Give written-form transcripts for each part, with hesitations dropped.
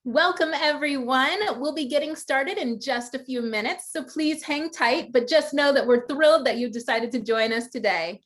Welcome, everyone. We'll be getting started in just a few minutes, so please hang tight, but just know that we're thrilled that you decided to join us today.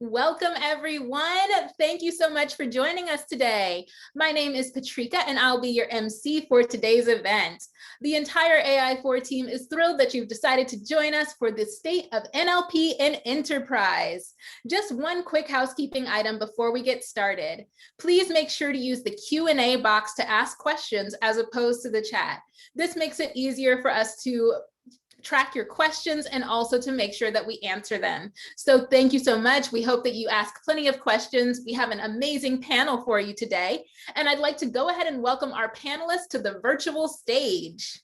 Welcome, everyone. Thank you so much for joining us today. My name is Patrika, and I'll be your MC for today's event. The entire AI4 team is thrilled that you've decided to join us for the State of NLP in Enterprise. Just one quick housekeeping item before we get started. Please make sure to use the Q&A box to ask questions as opposed to the chat. This makes it easier for us to track your questions and also to make sure that we answer them. So thank you so much. We hope that you ask plenty of questions. We have an amazing panel for you today. And I'd like to go ahead and welcome our panelists to the virtual stage.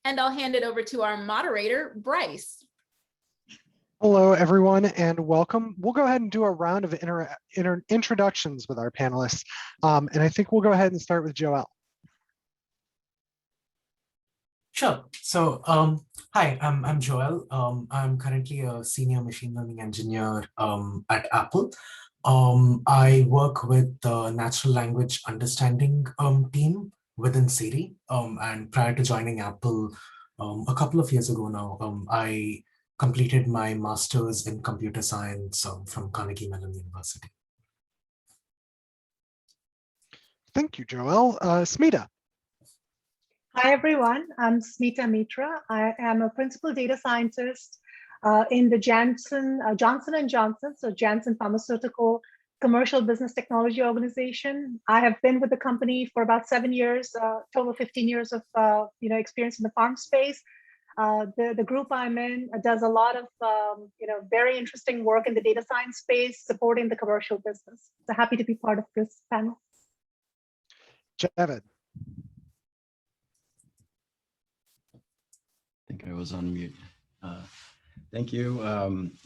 And I'll hand it over to our moderator, Bryce. Hello, everyone, and welcome. We'll go ahead and do a round of introductions with our panelists. And I think we'll go ahead and start with Joel. Sure. So, hi, I'm Joel. I'm currently a senior machine learning engineer at Apple. I work with the natural language understanding team within Siri. And prior to joining Apple a couple of years ago now, I completed my master's in computer science from Carnegie Mellon University. Thank you, Joel. Smita. Hi, everyone. I'm Smita Mitra. I am a principal data scientist in the Johnson & Johnson, so Janssen Pharmaceutical Commercial Business Technology Organization. I have been with the company for about 7 years, total 15 years of experience in the farm space. The group I'm in does a lot of very interesting work in the data science space, supporting the commercial business. So happy to be part of this panel. Javed. I think I was on mute. Thank you.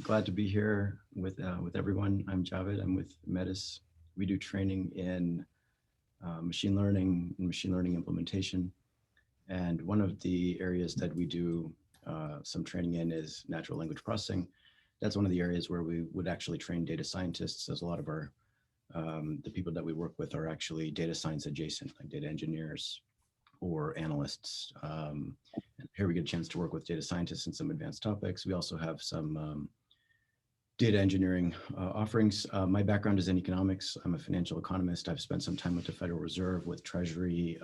Glad to be here with everyone. I'm Javed. I'm with Metis. We do training in machine learning and machine learning implementation. And one of the areas that we do some training in is natural language processing. That's one of the areas where we would actually train data scientists, as a lot of our the people that we work with are actually data science adjacent, like data engineers or analysts. And here we get a chance to work with data scientists in some advanced topics. We also have some data engineering offerings. My background is in economics. I'm a financial economist. I've spent some time with the Federal Reserve, with Treasury.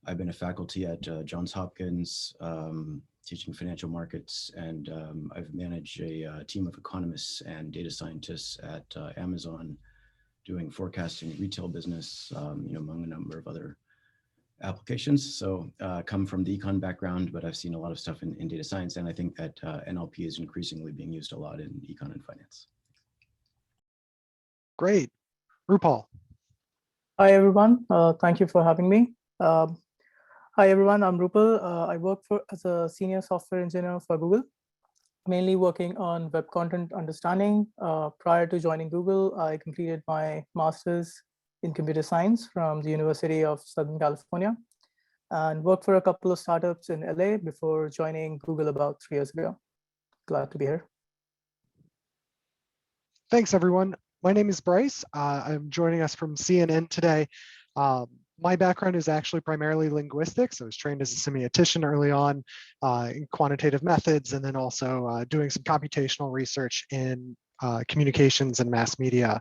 I've been a faculty at Johns Hopkins, teaching financial markets, and I've managed a team of economists and data scientists at Amazon, doing forecasting, retail business, among a number of other applications. So come from the econ background, but I've seen a lot of stuff in data science, and I think that NLP is increasingly being used a lot in econ and finance. Great. Roopal. Hi, everyone. Thank you for having me. Hi, everyone. I'm Roopal. I work as a senior software engineer for Google, mainly working on web content understanding. Prior to joining Google, I completed my master's in computer science from the University of Southern California, and worked for a couple of startups in LA before joining Google about 3 years ago. Glad to be here. Thanks, everyone. My name is Bryce. I'm joining us from CNN today. My background is actually primarily linguistics. I was trained as a semiotician early on in quantitative methods, and then also doing some computational research in communications and mass media.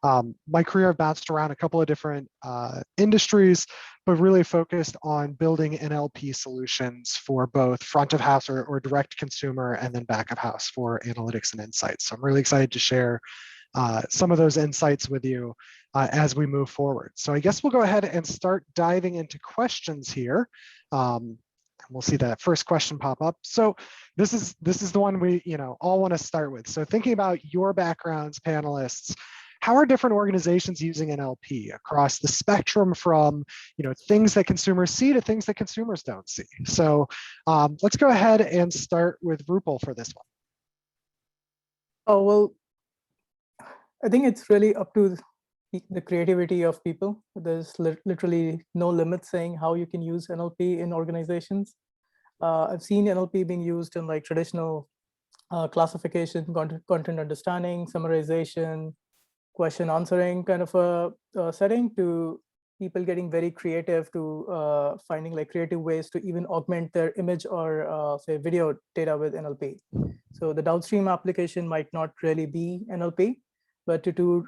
My career, I've bounced around a couple of different industries, but really focused on building NLP solutions for both front of house or direct consumer, and then back of house for analytics and insights. So I'm really excited to share some of those insights with you as we move forward. So I guess we'll go ahead and start diving into questions here. We'll see that first question pop up. So this is the one we all want to start with. So thinking about your backgrounds, panelists, how are different organizations using NLP across the spectrum from things that consumers see to things that consumers don't see? So let's go ahead and start with Roopal for this one. Oh, well, I think it's really up to the creativity of people. There's literally no limit saying how you can use NLP in organizations. I've seen NLP being used in like traditional classification, content understanding, summarization, question answering kind of a setting, to people getting very creative, to finding like creative ways to even augment their image or say video data with NLP. So the downstream application might not really be NLP, but to do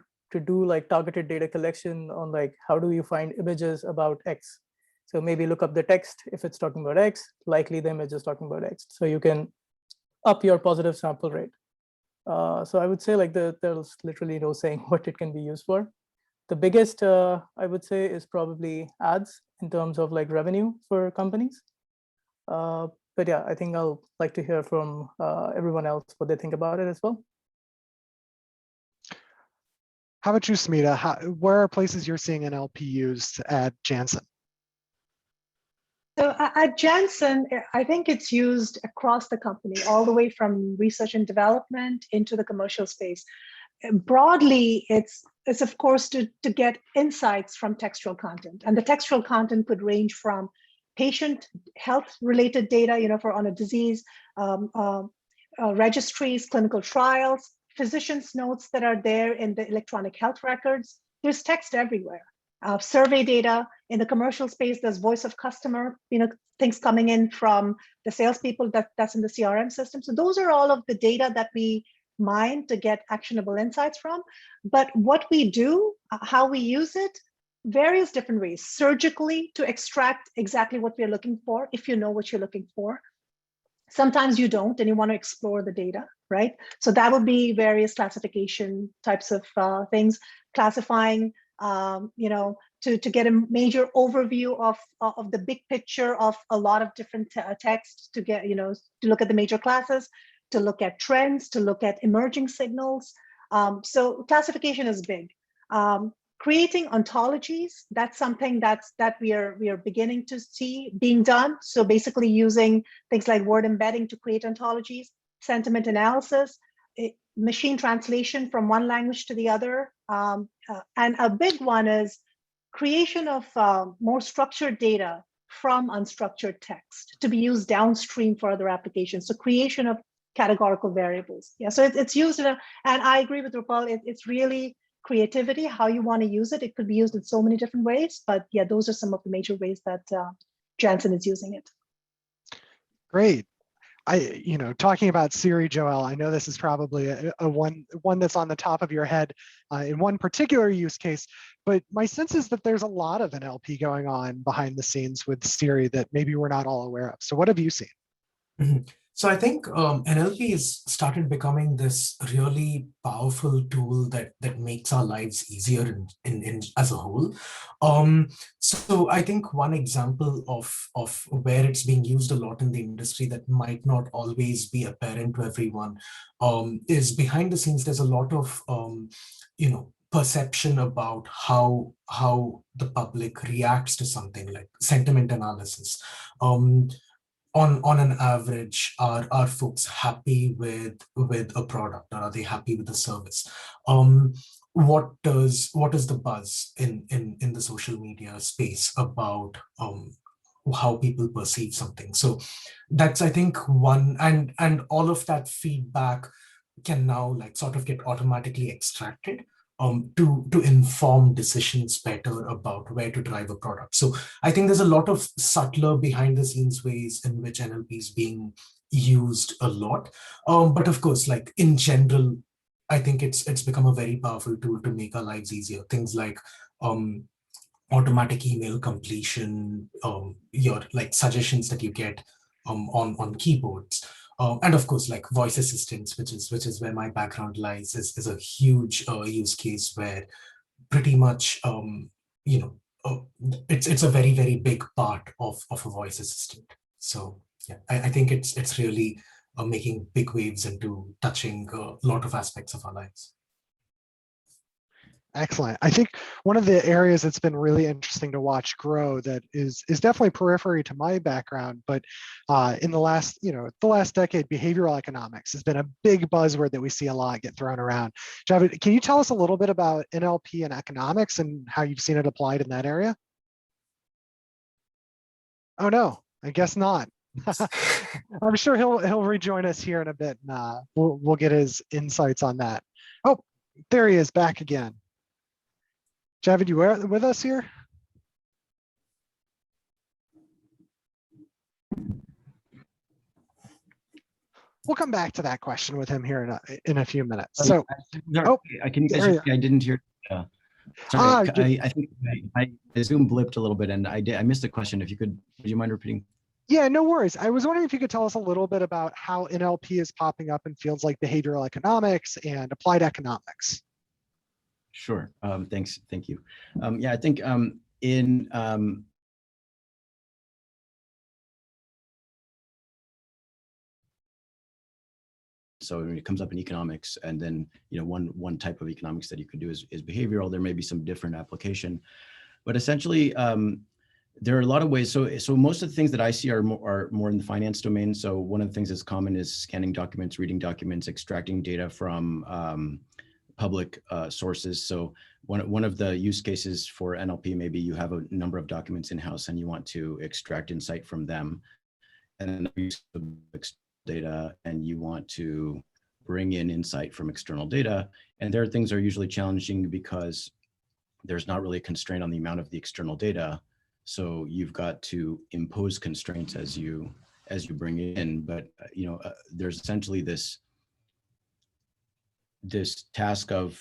like targeted data collection on like how do you find images about X. So maybe look up the text. If it's talking about X, likely the image is talking about X. So you can up your positive sample rate. So I would say like there's literally no saying what it can be used for. The biggest I would say is probably ads in terms of like revenue for companies. But yeah, I think I'll like to hear from everyone else what they think about it as well. How about you, Smita? Where are places you're seeing NLP used at Janssen? So at Janssen, I think it's used across the company, all the way from research and development into the commercial space. Broadly, it's of course to get insights from textual content, and the textual content could range from patient health related data, for on a disease, registries, clinical trials, physicians' notes that are there in the electronic health records. There's text everywhere. Survey data in the commercial space. There's voice of customer, things coming in from the salespeople that's in the CRM system. So those are all of the data that we mine to get actionable insights from. But what we do, how we use it, various different ways. Surgically, to extract exactly what we're looking for, if you know what you're looking for. Sometimes you don't, and you want to explore the data, right? So that would be various classification types of things, classifying, to get a major overview of the big picture of a lot of different texts, to get, to look at the major classes, to look at trends, to look at emerging signals. So classification is big. Creating ontologies, that's something that we are beginning to see being done. So basically using things like word embedding to create ontologies, sentiment analysis, machine translation from one language to the other. And a big one is creation of more structured data from unstructured text to be used downstream for other applications. So creation of categorical variables. Yeah, so it's used and I agree with Roopal, it's really creativity, how you want to use it. It could be used in so many different ways, but yeah, those are some of the major ways that Janssen is using it. Great. Talking about Siri, Joel, I know this is probably a one that's on the top of your head in one particular use case, but my sense is that there's a lot of NLP going on behind the scenes with Siri that maybe we're not all aware of. So what have you seen? Mm-hmm. So I think NLP has started becoming this really powerful tool that makes our lives easier in as a whole. So I think one example of where it's being used a lot in the industry that might not always be apparent to everyone is behind the scenes. There's a lot of perception about how the public reacts to something, like sentiment analysis. On an average, are folks happy with a product, or are they happy with the service? What is the buzz in the social media space about how people perceive something? So that's, I think, one, and all of that feedback can now like sort of get automatically extracted to inform decisions better about where to drive a product. So I think there's a lot of subtler behind the scenes ways in which NLP is being used a lot. But of course, like in general, I think it's become a very powerful tool to make our lives easier. Things like automatic email completion, your like suggestions that you get on keyboards. And of course, like voice assistants, which is where my background lies, is a huge use case where pretty much it's a very, very big part of a voice assistant. So yeah, I think it's really making big waves into touching a lot of aspects of our lives. Excellent. I think one of the areas that's been really interesting to watch grow that is definitely periphery to my background, but in the last decade, behavioral economics has been a big buzzword that we see a lot get thrown around. Javed, can you tell us a little bit about NLP and economics and how you've seen it applied in that area? Oh no, I guess not. I'm sure he'll rejoin us here in a bit, and we'll get his insights on that. Oh, there he is, back again. Javed, you with us here? We'll come back to that question with him here in a few minutes. So, I didn't hear. Sorry, I think my Zoom blipped a little bit, and I missed the question. If you could, would you mind repeating? Yeah, no worries. I was wondering if you could tell us a little bit about how NLP is popping up in fields like behavioral economics and applied economics. Sure. Thanks. Thank you. Yeah, I think in so when it comes up in economics, and then one type of economics that you could do is behavioral. There may be some different application, but essentially there are a lot of ways. So most of the things that I see are more in the finance domain. So one of the things that's common is scanning documents, reading documents, extracting data from public sources. So one of the use cases for NLP, maybe you have a number of documents in-house and you want to extract insight from them, and then use data, and you want to bring in insight from external data. And there things are usually challenging because there's not really a constraint on the amount of the external data. So you've got to impose constraints as you bring it in. But there's essentially this task of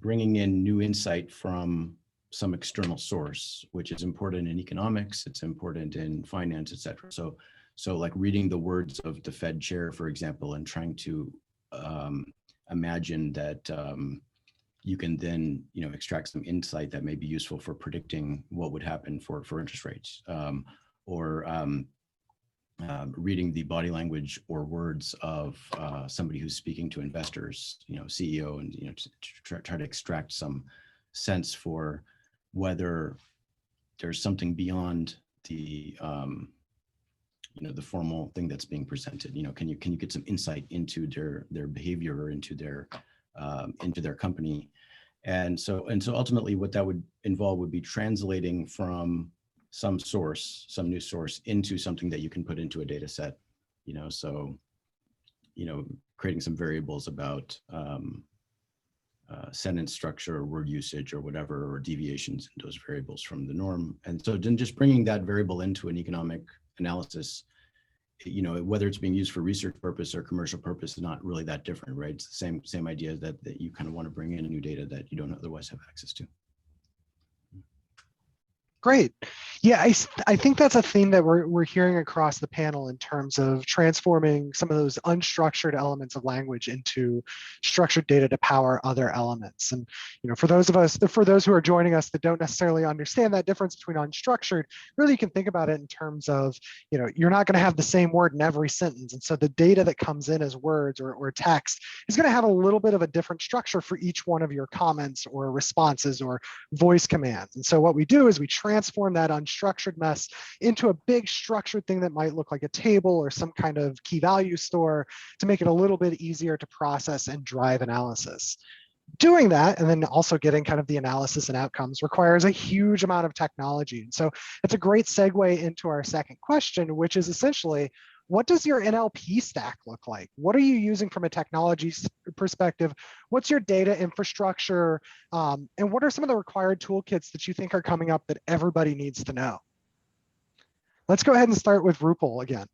bringing in new insight from some external source, which is important in economics, it's important in finance, et cetera. So like reading the words of the Fed chair, for example, and trying to imagine that you can then extract some insight that may be useful for predicting what would happen for interest rates, or reading the body language or words of somebody who's speaking to investors, CEO, and to try to extract some sense for whether there's something beyond the the formal thing that's being presented. Can you get some insight into their behavior or into their company, and so ultimately what that would involve would be translating from some new source into something that you can put into a data set, so creating some variables about sentence structure or word usage or whatever, or deviations in those variables from the norm. And so then just bringing that variable into an economic analysis, whether it's being used for research purpose or commercial purpose, is not really that different, right? It's the same idea that you kind of want to bring in new data that you don't otherwise have access to. Great. Yeah, I think that's a theme that we're hearing across the panel in terms of transforming some of those unstructured elements of language into structured data to power other elements. And for those who are joining us that don't necessarily understand that difference between unstructured, really you can think about it in terms of you're not going to have the same word in every sentence, and so the data that comes in as words or text is going to have a little bit of a different structure for each one of your comments or responses or voice commands. And so what we do is we transform that unstructured mess into a big structured thing that might look like a table or some kind of key value store to make it a little bit easier to process and drive analysis. Doing that, and then also getting kind of the analysis and outcomes, requires a huge amount of technology. And so it's a great segue into our second question, which is essentially, what does your NLP stack look like? What are you using from a technology perspective? What's your data infrastructure? And what are some of the required toolkits that you think are coming up that everybody needs to know? Let's go ahead and start with Roopal again.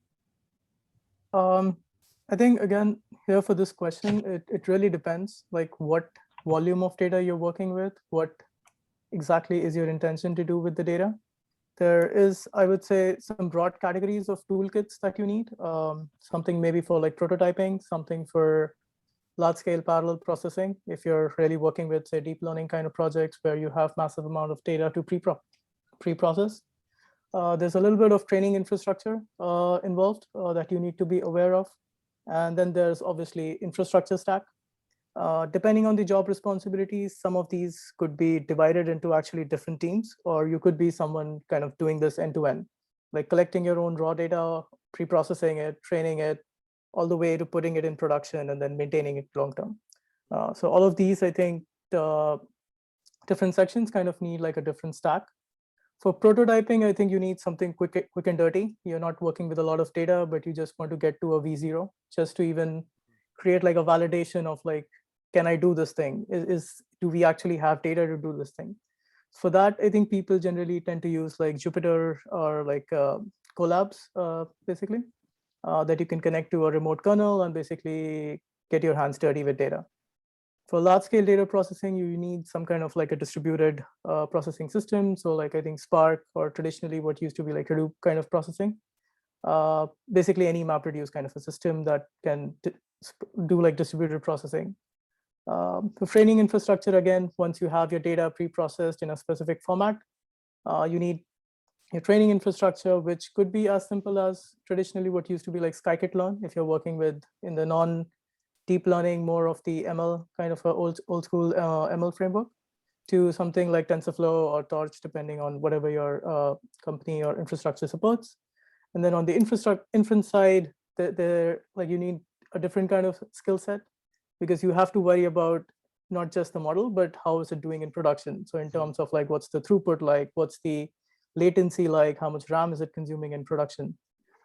I think, again, here for this question, it really depends, like what volume of data you're working with, what exactly is your intention to do with the data. There is, I would say, some broad categories of toolkits that you need. Something maybe for like prototyping, something for large-scale parallel processing, if you're really working with, say, deep learning kind of projects where you have massive amount of data to pre-process. There's a little bit of training infrastructure involved that you need to be aware of. And then there's obviously infrastructure stack. Depending on the job responsibilities, some of these could be divided into actually different teams, or you could be someone kind of doing this end to end, like collecting your own raw data, pre-processing it, training it, all the way to putting it in production and then maintaining it long term. So all of these, I think, different sections kind of need like a different stack. For prototyping, I think you need something quick and dirty. You're not working with a lot of data, but you just want to get to a V0 just to even create like a validation of like, can I do this thing? Do we actually have data to do this thing? For that, I think people generally tend to use like Jupyter or like Colabs, basically, that you can connect to a remote kernel and basically get your hands dirty with data. For large scale data processing, you need some kind of like a distributed processing system. So like I think Spark, or traditionally what used to be like Hadoop kind of processing. Basically any MapReduce kind of a system that can do like distributed processing. For training infrastructure, again, once you have your data pre-processed in a specific format, you need your training infrastructure, which could be as simple as traditionally what used to be like scikit-learn if you're working with in the non-deep learning, more of the ML kind of a old school ML framework, to something like TensorFlow or Torch, depending on whatever your company or infrastructure supports. And then on the inference side, like you need a different kind of skill set, because you have to worry about not just the model, but how is it doing in production. So in terms of like, what's the throughput like, what's the latency like, how much RAM is it consuming in production?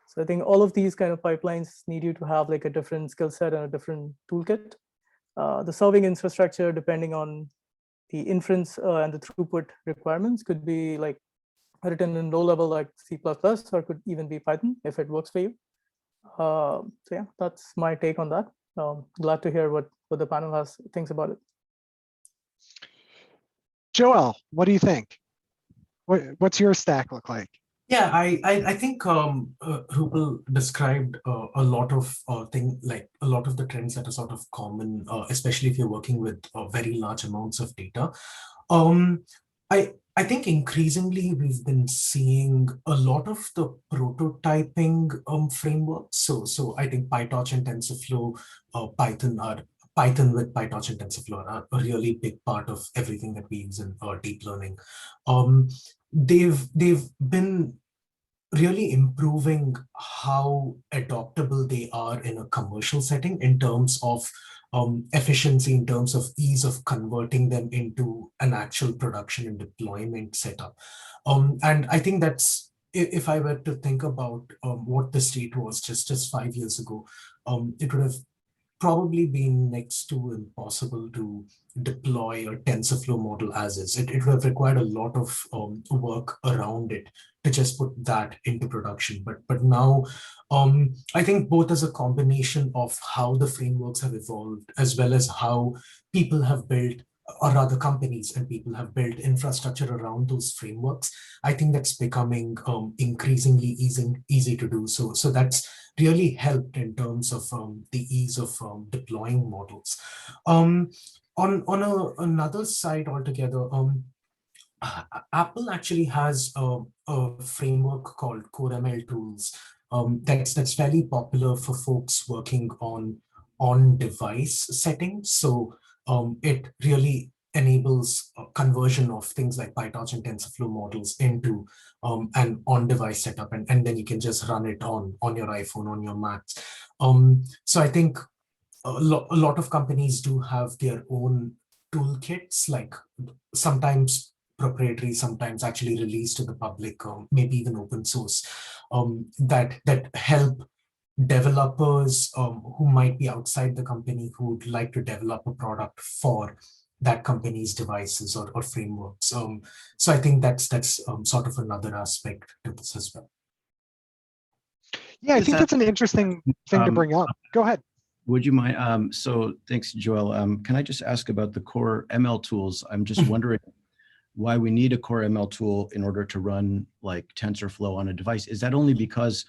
So I think all of these kind of pipelines need you to have like a different skill set and a different toolkit. The serving infrastructure, depending on the inference and the throughput requirements, could be like written in low level like C++, or could even be Python if it works for you. So yeah, that's my take on that. Glad to hear what the panel thinks about it. Joel, what do you think? What's your stack look like? Yeah, I think Roopal described a lot of a lot of the trends that are sort of common, especially if you're working with very large amounts of data. I think increasingly we've been seeing a lot of the prototyping frameworks. So I think PyTorch and TensorFlow, Python with PyTorch and TensorFlow are a really big part of everything that we use in deep learning. They've been really improving how adoptable they are in a commercial setting in terms of efficiency, in terms of ease of converting them into an actual production and deployment setup. And I think that's, if I were to think about what the state was just 5 years ago, it would have probably been next to impossible to deploy a TensorFlow model as is. It would have required a lot of work around it to just put that into production. But now, I think both as a combination of how the frameworks have evolved, as well as how people have built, or rather companies and people have built infrastructure around those frameworks, I think that's becoming increasingly easy to do. So that's really helped in terms of the ease of deploying models. On another side altogether, Apple actually has a framework called CoreML tools that's fairly popular for folks working on device settings. So it really enables conversion of things like PyTorch and TensorFlow models into an on-device setup, and then you can just run it on your iPhone, on your Macs. So I think a lot of companies do have their own toolkits, like sometimes proprietary, sometimes actually released to the public, maybe even open source, that help developers who might be outside the company who would like to develop a product for that company's devices or frameworks. So I think that's sort of another aspect to this as well. Yeah, I think that's an interesting thing to bring up. Go ahead. Would you mind? So thanks, Joel. Can I just ask about the core ML tools? I'm just wondering why we need a core ML tool in order to run like TensorFlow on a device. Is that only because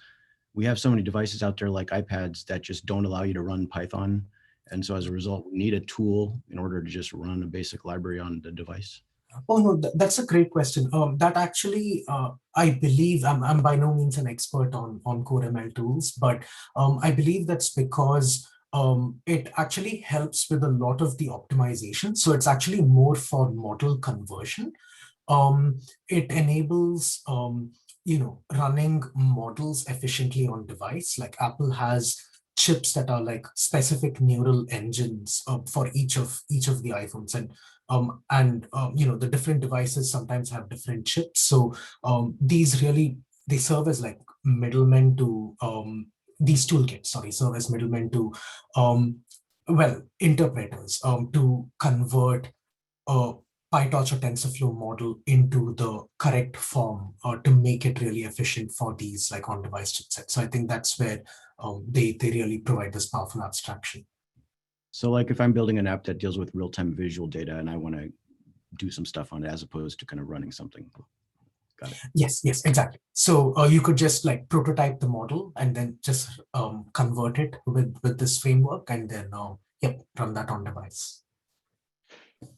we have so many devices out there like iPads that just don't allow you to run Python? And so as a result, we need a tool in order to just run a basic library on the device? Oh no, that's a great question. That actually, I believe I'm by no means an expert on core ML tools, but I believe that's because it actually helps with a lot of the optimization. So it's actually more for model conversion. It enables running models efficiently on device. Like Apple has chips that are like specific neural engines for each of the iPhones, and the different devices sometimes have different chips. So these really, they serve as like middlemen to these toolkits. Sorry, serve as middlemen to interpreters to convert a PyTorch or TensorFlow model into the correct form to make it really efficient for these like on-device chipsets. So I think that's where they really provide this powerful abstraction. So like if I'm building an app that deals with real-time visual data and I want to do some stuff on it as opposed to kind of running something. Got it. Yes, exactly. So you could just like prototype the model and then just convert it with this framework and then run that on device.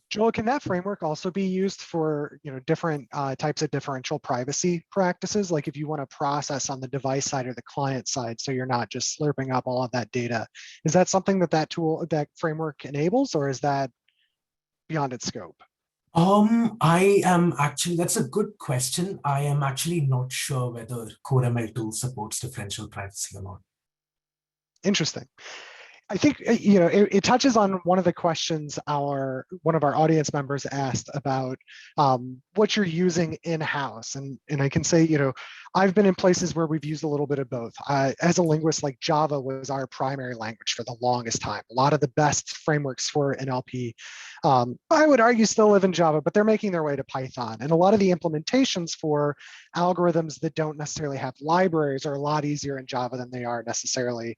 Joel, can that framework also be used for different types of differential privacy practices? Like if you want to process on the device side or the client side, so you're not just slurping up all of that data. Is that something that framework enables, or is that beyond its scope? I am actually, that's a good question. I am actually not sure whether Core ML tool supports differential privacy or not. Interesting. I think it touches on one of the questions one of our audience members asked about what you're using in-house, and I can say I've been in places where we've used a little bit of both. As a linguist, like Java was our primary language for the longest time. A lot of the best frameworks for NLP, I would argue, still live in Java, but they're making their way to Python, and a lot of the implementations for algorithms that don't necessarily have libraries are a lot easier in Java than they are necessarily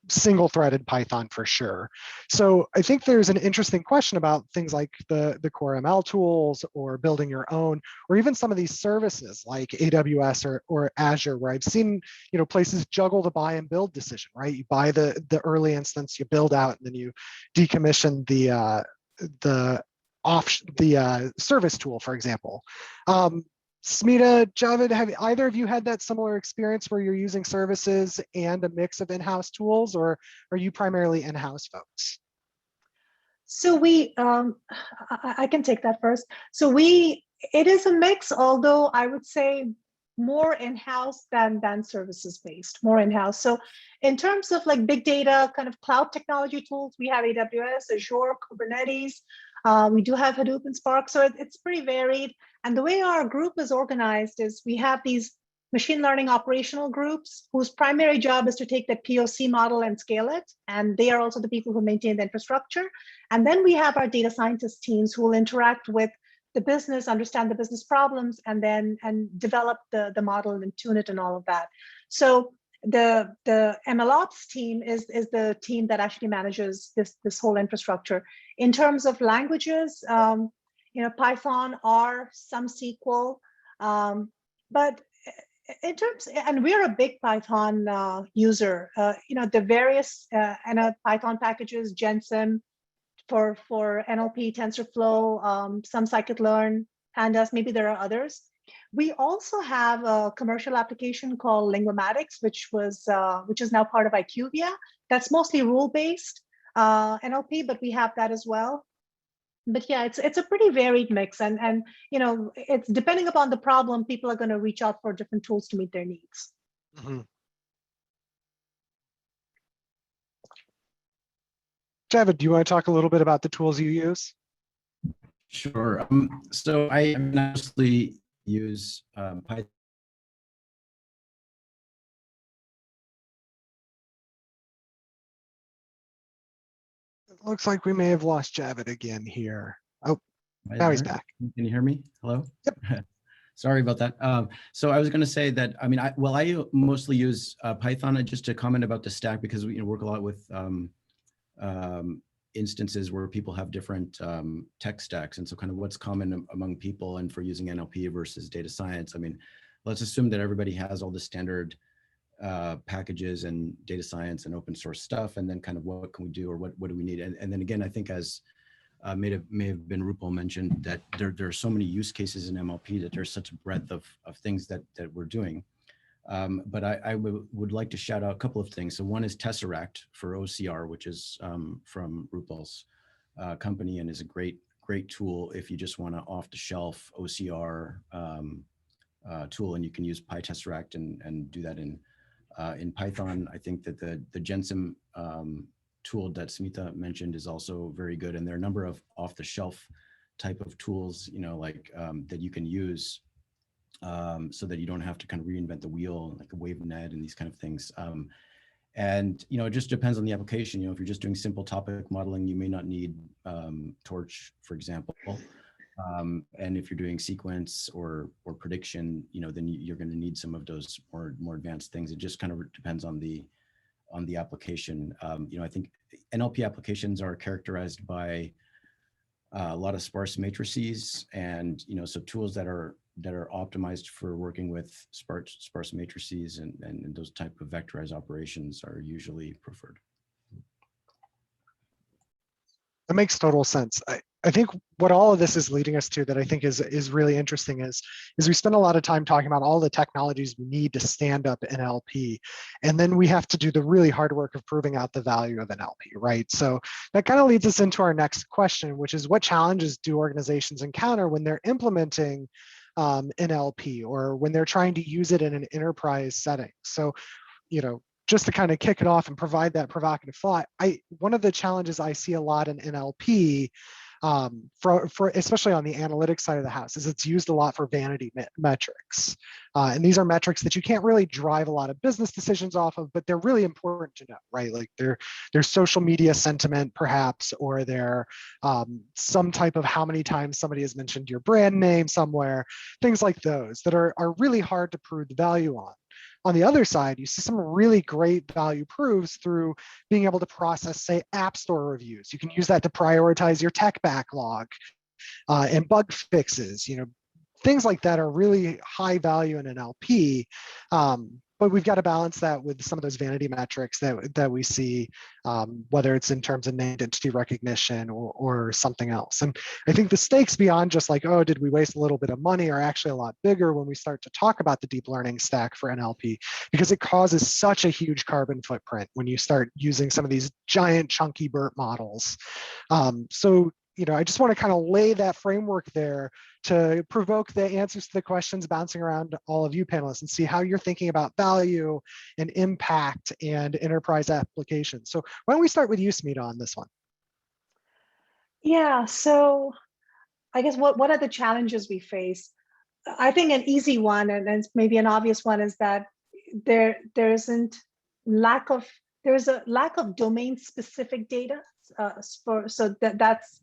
single-threaded Python for sure. So I think there's an interesting question about things like the core ML tools or building your own, or even some of these services like AWS or Azure, where I've seen places juggle the buy and build decision, right? You buy the early instance, you build out, and then you decommission the service tool, for example. Smita, Javed, have either of you had that similar experience where you're using services and a mix of in-house tools, or are you primarily in-house folks? So I can take that first. So it is a mix, although I would say more in-house than services-based, more in-house. So in terms of like big data, kind of cloud technology tools, we have AWS, Azure, Kubernetes. We do have Hadoop and Spark, so it's pretty varied. And the way our group is organized is we have these machine learning operational groups whose primary job is to take that POC model and scale it. And they are also the people who maintain the infrastructure. And then we have our data scientist teams who will interact with the business, understand the business problems, and develop the model and tune it and all of that. So the MLOps team is the team that actually manages this whole infrastructure. In terms of languages, Python, R, some SQL, but in terms, and we're a big Python user. The various Python packages, Gensim for NLP, TensorFlow, some scikit-learn, Pandas. Maybe there are others. We also have a commercial application called Lingomatics, which is now part of IQVIA. That's mostly rule-based NLP, but we have that as well. But yeah, it's a pretty varied mix, and it's depending upon the problem, people are going to reach out for different tools to meet their needs. Mm-hmm. Javed, do you want to talk a little bit about the tools you use? Sure. So I mostly use Python. It looks like we may have lost Javed again here. Oh, now he's back. Can you hear me? Hello? Yep. Sorry about that. So I was going to say that, I mostly use Python, just to comment about the stack, because we work a lot with instances where people have different tech stacks. And so kind of what's common among people and for using NLP versus data science. I mean, let's assume that everybody has all the standard packages and data science and open source stuff, and then kind of what can we do, or what do we need? And then again, I think as may have been Roopal mentioned, that there are so many use cases in MLP that there's such a breadth of things that we're doing. But I would like to shout out a couple of things. So one is Tesseract for OCR, which is from Roopal's company, and is a great tool if you just want to off-the-shelf OCR tool, and you can use PyTesseract and do that in Python. I think that the Jensen tool that Smita mentioned is also very good, and there are a number of off-the-shelf type of tools, like that you can use so that you don't have to kind of reinvent the wheel, like a WaveNet and these kind of things. And it just depends on the application. If you're just doing simple topic modeling, you may not need Torch, for example. And if you're doing sequence or prediction, then you're going to need some of those more advanced things. It just kind of depends on the application. I think NLP applications are characterized by a lot of sparse matrices, and so tools that are optimized for working with sparse matrices and those type of vectorized operations are usually preferred. That makes total sense. I think what all of this is leading us to that I think is really interesting is we spend a lot of time talking about all the technologies we need to stand up NLP, and then we have to do the really hard work of proving out the value of NLP, right? So that kind of leads us into our next question, which is what challenges do organizations encounter when they're implementing NLP or when they're trying to use it in an enterprise setting? So, just to kind of kick it off and provide that provocative thought, one of the challenges I see a lot in NLP, for especially on the analytics side of the house, is it's used a lot for vanity metrics. And these are metrics that you can't really drive a lot of business decisions off of, but they're really important to know, right? Like their social media sentiment, perhaps, or their some type of how many times somebody has mentioned your brand name somewhere, things like those that are really hard to prove the value on. On the other side, you see some really great value proofs through being able to process, say, App Store reviews. You can use that to prioritize your tech backlog and bug fixes. Things like that are really high value in NLP. But we've got to balance that with some of those vanity metrics that we see, whether it's in terms of named entity recognition or something else. And I think the stakes beyond just like, oh, did we waste a little bit of money, are actually a lot bigger when we start to talk about the deep learning stack for NLP, because it causes such a huge carbon footprint when you start using some of these giant chunky BERT models. So I just want to kind of lay that framework there to provoke the answers to the questions bouncing around all of you panelists and see how you're thinking about value and impact and enterprise applications. So why don't we start with you, Smita, on this one? Yeah, so I guess what are the challenges we face? I think an easy one, and maybe an obvious one, is that there's a lack of domain-specific data. That's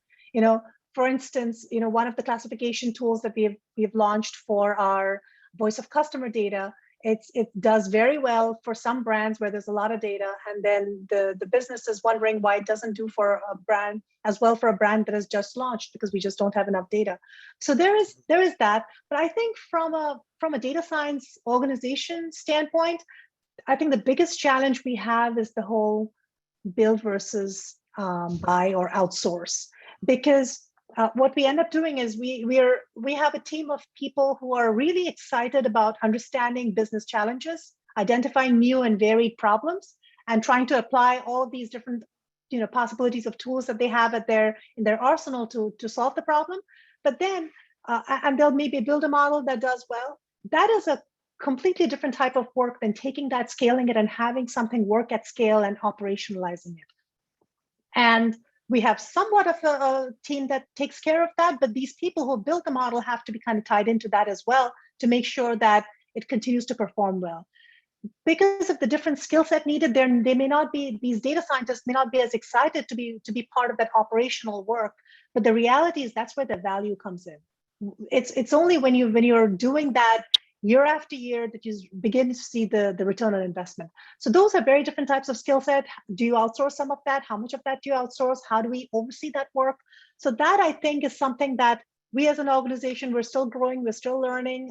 for instance, one of the classification tools that we've launched for our voice of customer data, it does very well for some brands where there's a lot of data, and then the business is wondering why it doesn't do for a brand as well for a brand that has just launched, because we just don't have enough data. So there is that. But I think from a data science organization standpoint, I think the biggest challenge we have is the whole build versus buy or outsource, because what we end up doing is we have a team of people who are really excited about understanding business challenges, identifying new and varied problems, and trying to apply all of these different possibilities of tools that they have in their arsenal to solve the problem. But then and they'll maybe build a model that does well. That is a completely different type of work than taking that, scaling it, and having something work at scale and operationalizing it. And we have somewhat of a team that takes care of that, but these people who build the model have to be kind of tied into that as well to make sure that it continues to perform well. Because of the different skill set needed, they may not be, these data scientists may not be as excited to be part of that operational work, but the reality is that's where the value comes in. It's only when you're doing that year after year that you begin to see the return on investment. So those are very different types of skill set. Do you outsource some of that? How much of that do you outsource? How do we oversee that work? So that, I think, is something that we as an organization, we're still growing, we're still learning,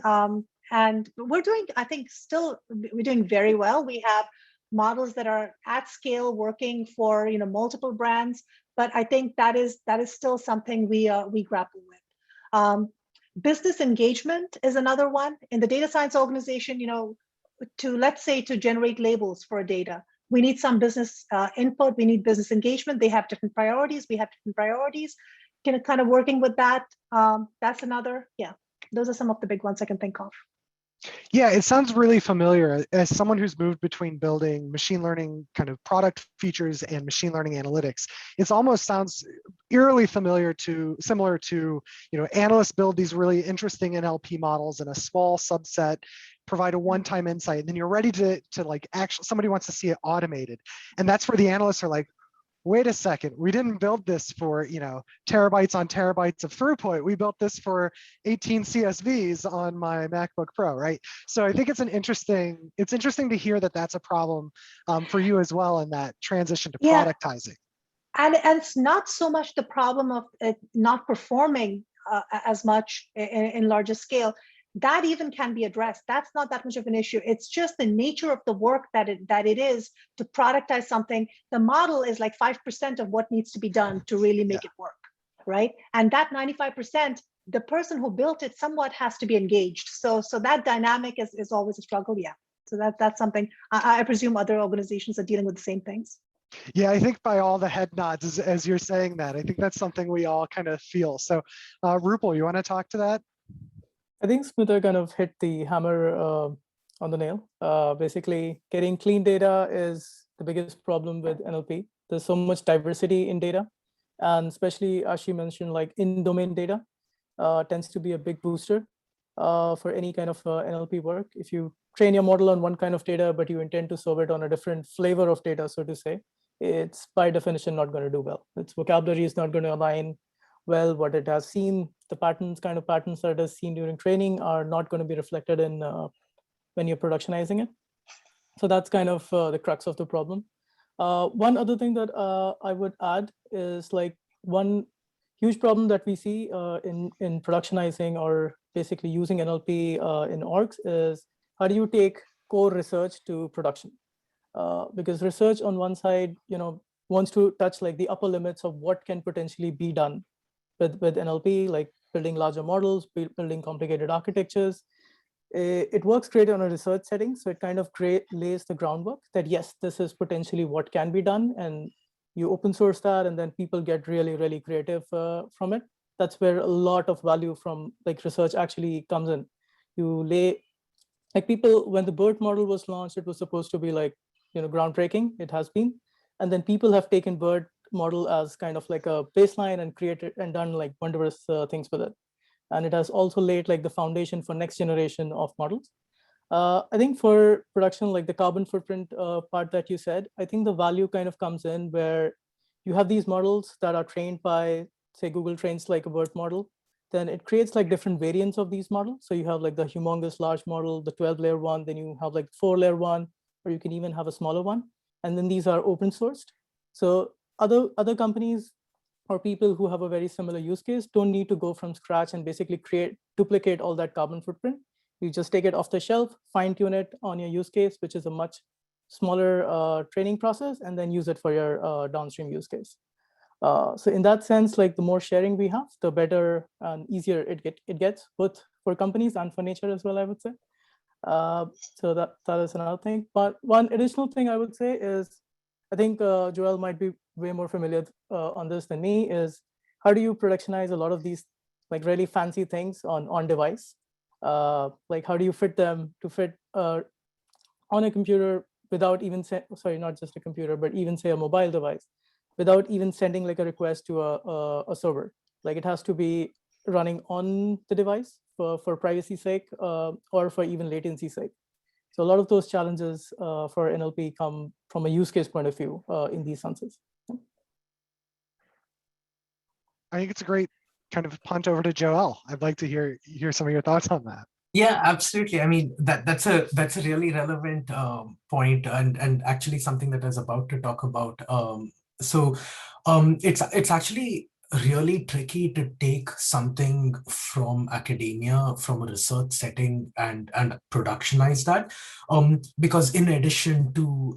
and we're doing, I think, we're doing very well. We have models that are at scale working for multiple brands. But I think that is still something we grapple with. Business engagement is another one. In the data science organization, let's say to generate labels for data, we need some business input, we need business engagement. They have different priorities, we have different priorities. Kind of working with that. That's another, yeah, those are some of the big ones I can think of. Yeah, it sounds really familiar. As someone who's moved between building machine learning kind of product features and machine learning analytics, it almost sounds eerily similar to, analysts build these really interesting NLP models in a small subset, provide a one-time insight, and then you're ready to like actually, somebody wants to see it automated. And that's where the analysts are like, wait a second, we didn't build this for, terabytes on terabytes of throughput. We built this for 18 CSVs on my MacBook Pro, right? So I think it's interesting to hear that that's a problem for you as well in that transition to productizing. And it's not so much the problem of it not performing as much in larger scale. That even can be addressed. That's not that much of an issue. It's just the nature of the work that it is to productize something. The model is like 5% of what needs to be done to really make it work, right? And that 95%, the person who built it somewhat has to be engaged. So that dynamic is always a struggle, yeah. So that's something I presume other organizations are dealing with the same things. Yeah, I think by all the head nods as you're saying that, I think that's something we all kind of feel. So Roopal, you want to talk to that? I think Smita kind of hit the hammer on the nail. Basically, getting clean data is the biggest problem with NLP. There's so much diversity in data, and especially as she mentioned, like in-domain data tends to be a big booster for any kind of NLP work. If you train your model on one kind of data, but you intend to serve it on a different flavor of data, so to say, it's by definition not going to do well. Its vocabulary is not going to align well. What it has seen, the patterns that it has seen during training are not going to be reflected in when you're productionizing it. So that's kind of the crux of the problem. One other thing that I would add is like one huge problem that we see in productionizing or basically using NLP in orgs is how do you take core research to production? Because research on one side, wants to touch like the upper limits of what can potentially be done with NLP, like building larger models, building complicated architectures. It works great on a research setting. So it kind of lays the groundwork that, yes, this is potentially what can be done. And you open source that, and then people get really, really creative from it. That's where a lot of value from like research actually comes in. You lay, like people, when the BERT model was launched, it was supposed to be like, groundbreaking. It has been. And then people have taken BERT model as kind of like a baseline and created and done like wondrous things with it. And it has also laid like the foundation for next generation of models. I think for production, like the carbon footprint part that you said, I think the value kind of comes in where you have these models that are trained by, say, Google trains like a BERT model, then it creates like different variants of these models. So you have like the humongous large model, the 12-layer one, then you have like 4-layer one, or you can even have a smaller one. And then these are open sourced. So other companies or people who have a very similar use case don't need to go from scratch and basically duplicate all that carbon footprint. You just take it off the shelf, fine tune it on your use case, which is a much smaller training process, and then use it for your downstream use case. So in that sense, like the more sharing we have, the better and easier it gets, both for companies and for nature as well, I would say. So that is another thing. But one additional thing I would say is, I think Joel might be way more familiar on this than me, is how do you productionize a lot of these like really fancy things on device? Like how do you fit them to fit on a computer without even not just a computer, but even say a mobile device, without even sending like a request to a server. Like it has to be running on the device for privacy sake or for even latency sake. So a lot of those challenges for NLP come from a use case point of view in these senses. I think it's a great kind of punt over to Joel. I'd like to hear some of your thoughts on that. Yeah, absolutely. I mean, that's a really relevant point, and actually something that I was about to talk about. So it's actually really tricky to take something from academia, from a research setting, and productionize that, because in addition to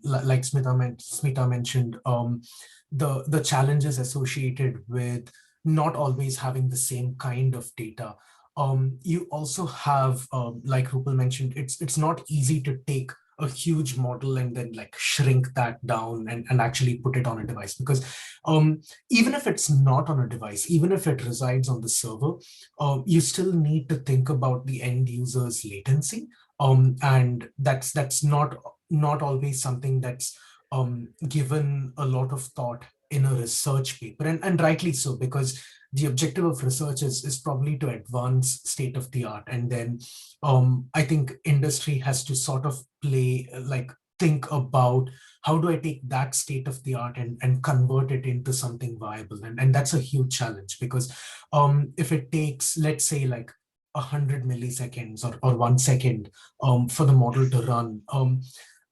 like Smita mentioned, the challenges associated with not always having the same kind of data. You also have, like Roopal mentioned, it's not easy to take a huge model and then like shrink that down and actually put it on a device, because even if it's not on a device, even if it resides on the server, you still need to think about the end user's latency, and that's not always something that's given a lot of thought in a research paper, and rightly so, because the objective of research is probably to advance state of the art, and then I think industry has to sort of think about how do I take that state of the art and convert it into something viable, and that's a huge challenge, because if it takes, let's say, like 100 milliseconds or 1 second for the model to run,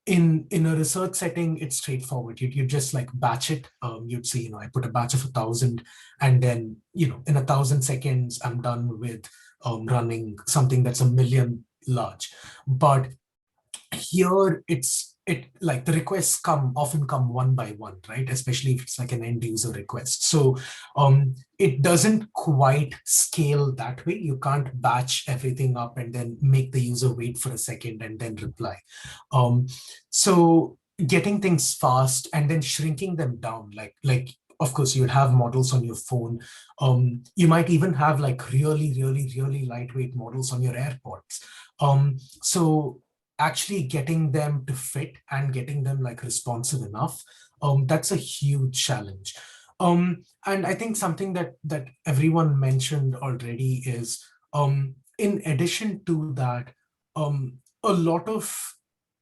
in a research setting, it's straightforward. You just like batch it. You'd say, I put a batch of 1,000, and then in 1,000 seconds, I'm done with running something that's 1,000,000 large. But here like the requests often come one by one, right? Especially if it's like an end user request. So it doesn't quite scale that way. You can't batch everything up and then make the user wait for a second and then reply. So getting things fast and then shrinking them down, like of course you'd have models on your phone. You might even have like really, really, really lightweight models on your AirPods. So actually getting them to fit and getting them like responsive enough, that's a huge challenge. And I think something that everyone mentioned already is, in addition to that,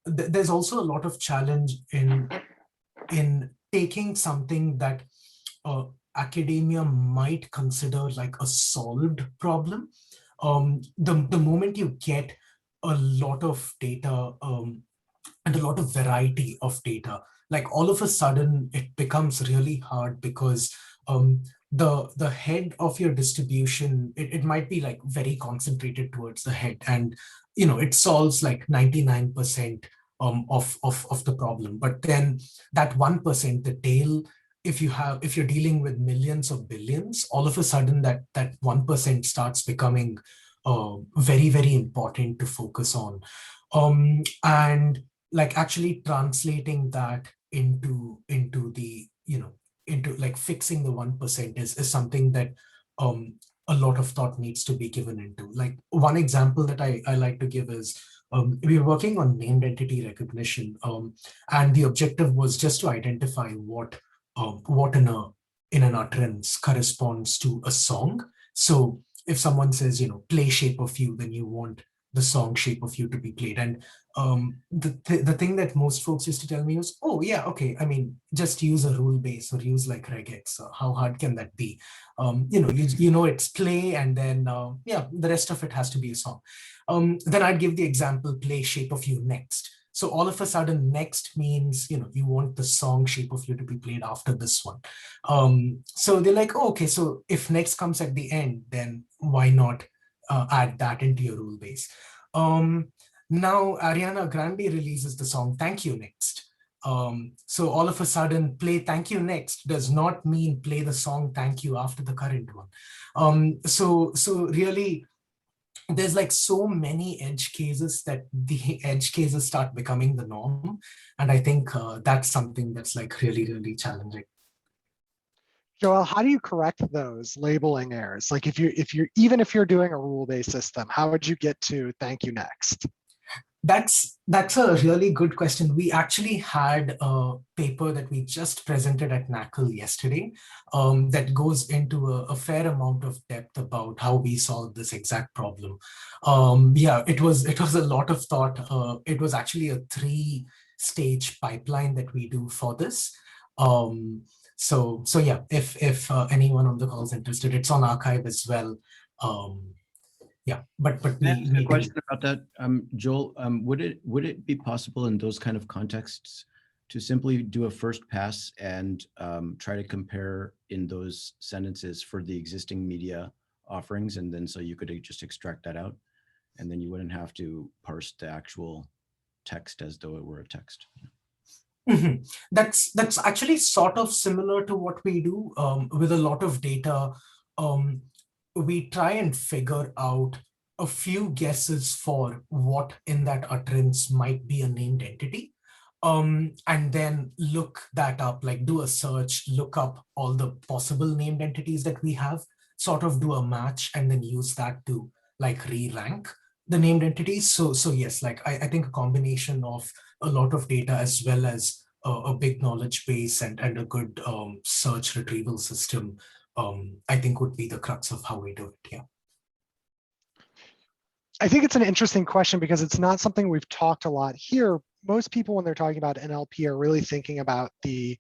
there's also a lot of challenge in taking something that academia might consider like a solved problem. The moment you get a lot of data and a lot of variety of data, like all of a sudden it becomes really hard, because the head of your distribution, it might be like very concentrated towards the head, and it solves like 99% of the problem. But then that 1%, the tail, if you're dealing with millions of billions, all of a sudden that 1% starts becoming very, very important to focus on. And like actually translating that into the, into like fixing the 1% is something that a lot of thought needs to be given into. Like one example that I like to give is, we were working on named entity recognition, and the objective was just to identify what in an utterance corresponds to a song. So if someone says, play Shape of You, then you want the song Shape of You to be played. And the thing that most folks used to tell me was, oh yeah, okay, I mean, just use a rule base or use like regex. How hard can that be? It's play, and then yeah, the rest of it has to be a song. Then I'd give the example, play Shape of You next. So all of a sudden, next means, you want the song Shape of You to be played after this one. So they're like, oh, okay, so if next comes at the end, then why not add that into your rule base? Now Ariana Grande releases the song Thank You Next. So all of a sudden, play Thank You Next does not mean play the song Thank You after the current one. So really, there's like so many edge cases that the edge cases start becoming the norm. And I think that's something that's like really, really challenging. Joel, how do you correct those labeling errors? Like even if you're doing a rule-based system, how would you get to Thank You Next? That's a really good question. We actually had a paper that we just presented at NACL yesterday that goes into a fair amount of depth about how we solved this exact problem. Yeah, it was a lot of thought. It was actually a 3-stage pipeline that we do for this. So yeah, if anyone on the call is interested, it's on archive as well. Yeah, but a question about that, Joel. Would it be possible in those kind of contexts simply do a first pass and try to compare in those sentences for the existing media offerings. And then so you could just extract that out, and then you wouldn't have to parse the actual text as though it were a text. Mm-hmm. That's actually sort of similar to what we do with a lot of data. We try and figure out a few guesses for what in that utterance might be a named entity. And then look that up, like do a search, look up all the possible named entities that we have, sort of do a match, and then use that to like re-rank the named entities. So yes, like I think a combination of a lot of data as well as a big knowledge base and a good search retrieval system, I think would be the crux of how we do it. Yeah. I think it's an interesting question because it's not something we've talked a lot here. Most people, when they're talking about NLP, are really thinking about the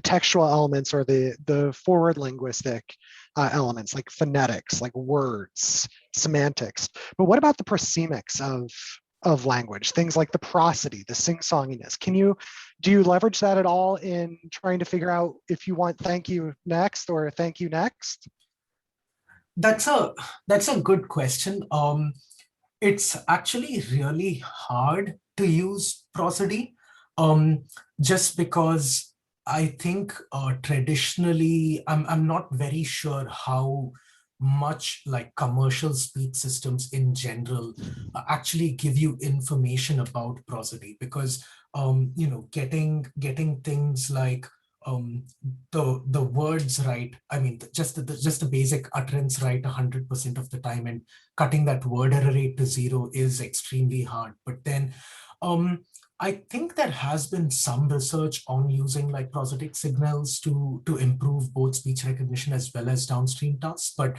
textual elements or the forward linguistic elements, like phonetics, like words, semantics. But what about the prosemics of language? Things like the prosody, the sing-songiness. Do you leverage that at all in trying to figure out if you want thank you next or thank you next? That's a good question. It's actually really hard to use prosody, just because I think traditionally, I'm not very sure how much like commercial speech systems in general actually give you information about prosody, because getting things like the words right, I mean just the basic utterance right 100% of the time, and cutting that word error rate to 0 is extremely hard. But then I think there has been some research on using like prosodic signals to improve both speech recognition as well as downstream tasks. But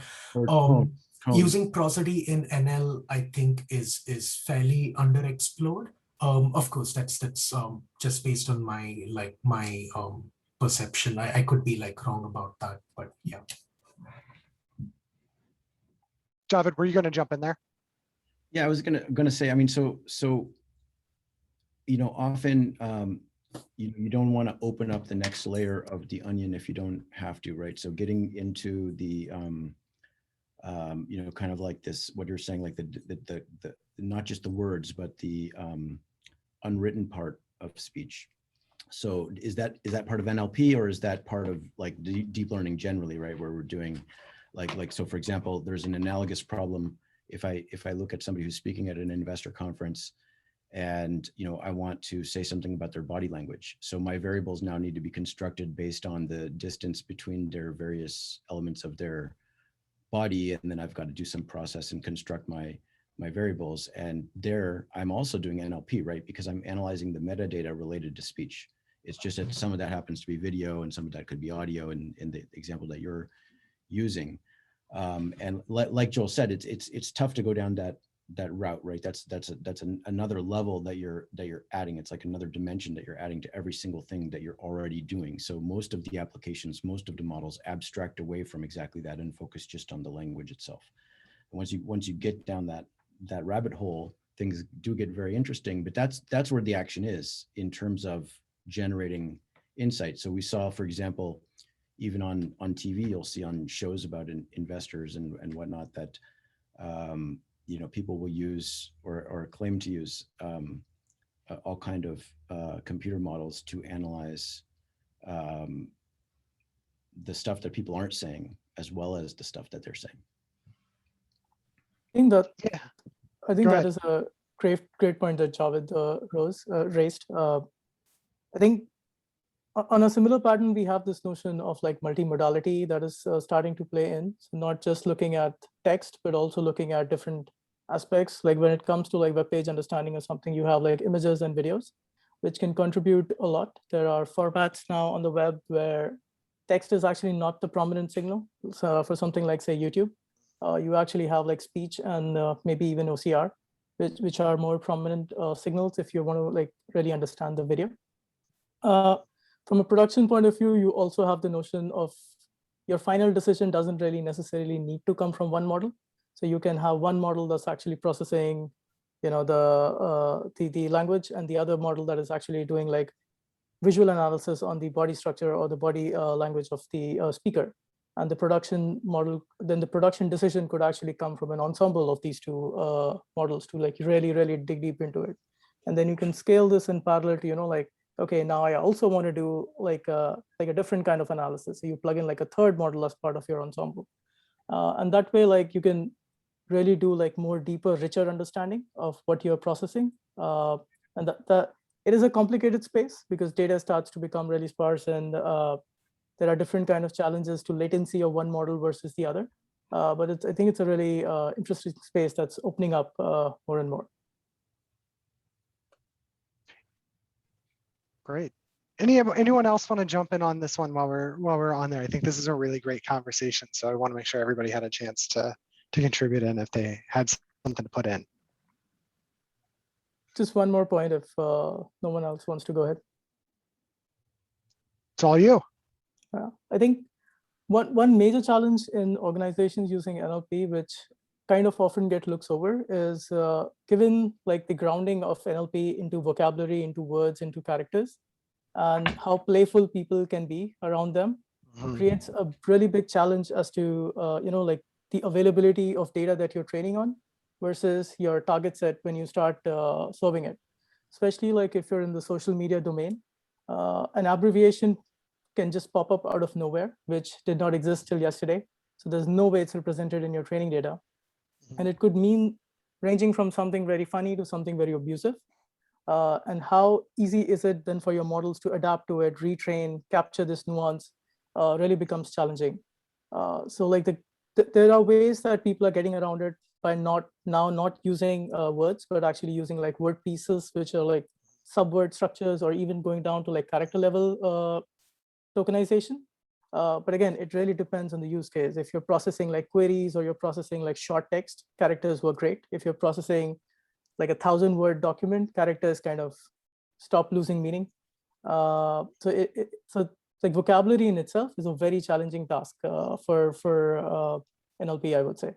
using prosody in NL, I think is fairly underexplored. Of course, that's just based on my perception. I could be like wrong about that, but yeah. Javed, were you going to jump in there? Yeah, I was gonna say. I mean, so often you don't want to open up the next layer of the onion if you don't have to, right? So getting into the kind of like this, what you're saying, like the not just the words, but the unwritten part of speech. So is that part of NLP, or is that part of like deep learning generally, right? Where we're doing like so, for example, there's an analogous problem. If I look at somebody who's speaking at an investor conference, and I want to say something about their body language, so my variables now need to be constructed based on the distance between their various elements of their body, and then I've got to do some process and construct my variables. And there I'm also doing NLP, right? Because I'm analyzing the metadata related to speech. It's just that some of that happens to be video and some of that could be audio in the example that you're using. And like Joel said, it's tough to go down that route, right? That's another level that you're adding. It's like another dimension that you're adding to every single thing that you're already doing. So most of the applications, most of the models abstract away from exactly that and focus just on the language itself. And once you get down that rabbit hole, things do get very interesting. But that's where the action is in terms of generating insight. So we saw, for example, even on TV, you'll see on shows about investors and whatnot that people will use or claim to use all kind of computer models to analyze the stuff that people aren't saying as well as the stuff that they're saying. I think that is a great point that Javed raised. I think on a similar pattern, we have this notion of like multimodality that is starting to play in. So not just looking at text, but also looking at different aspects. Like when it comes to like web page understanding or something, you have like images and videos, which can contribute a lot. There are formats now on the web where text is actually not the prominent signal. So for something like say YouTube, you actually have like speech and maybe even OCR, which are more prominent signals if you want to like really understand the video. From a production point of view, you also have the notion of your final decision doesn't really necessarily need to come from one model. So you can have one model that's actually processing, the language, and the other model that is actually doing like visual analysis on the body structure or the body language of the speaker. And the production model, then the production decision could actually come from an ensemble of these two models to like really, really dig deep into it. And then you can scale this in parallel to, like, okay, now I also want to do like a different kind of analysis. So you plug in like a third model as part of your ensemble. And that way, like you can really do like more deeper, richer understanding of what you're processing. And that it is a complicated space because data starts to become really sparse, and there are different kind of challenges to latency of one model versus the other. But I think it's a really interesting space that's opening up more and more. Great. Anyone else want to jump in on this one while we're on there? I think this is a really great conversation, so I want to make sure everybody had a chance to contribute in if they had something to put in. Just one more point if no one else wants to go ahead. It's all you. I think one major challenge in organizations using NLP, which kind of often get looks over, is given like the grounding of NLP into vocabulary, into words, into characters, and how playful people can be around them, creates a really big challenge as to like the availability of data that you're training on versus your target set when you start serving it. Especially like if you're in the social media domain, an abbreviation can just pop up out of nowhere, which did not exist till yesterday. So there's no way it's represented in your training data. And it could mean ranging from something very funny to something very abusive. And how easy is it then for your models to adapt to it, retrain, capture this nuance, really becomes challenging. So like there are ways that people are getting around it by not using words, but actually using like word pieces, which are like subword structures, or even going down to like character level tokenization. But again, it really depends on the use case. If you're processing like queries or you're processing like short text, characters work great. If you're processing like 1,000-word document, characters kind of stop losing meaning. So like vocabulary in itself is a very challenging task for NLP, I would say,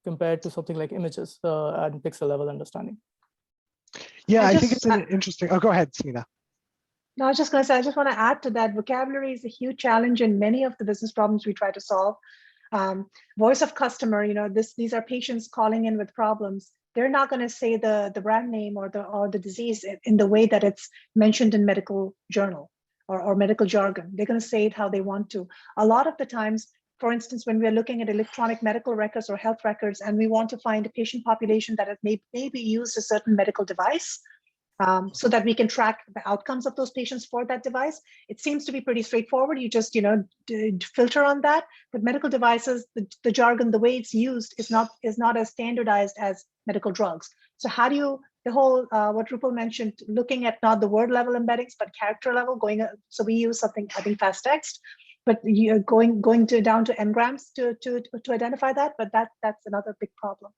compared to something like images and pixel level understanding. Yeah, I think it's an interesting. Oh, go ahead, Smita. No, I was just going to say, I just want to add to that. Vocabulary is a huge challenge in many of the business problems we try to solve. Voice of customer, these are patients calling in with problems. They're not going to say the brand name or the disease in the way that it's mentioned in medical journal or medical jargon. They're going to say it how they want to. A lot of the times, for instance, when we're looking at electronic medical records or health records, and we want to find a patient population that has maybe used a certain medical device, so that we can track the outcomes of those patients for that device. It seems to be pretty straightforward. You just, filter on that. But medical devices, the jargon, the way it's used is not as standardized as medical drugs. So how do you, the whole, what Roopal mentioned, looking at not the word level embeddings, but character level so we use something, I think, fast text, but you're going down to n-grams to identify that, but that's another big problem.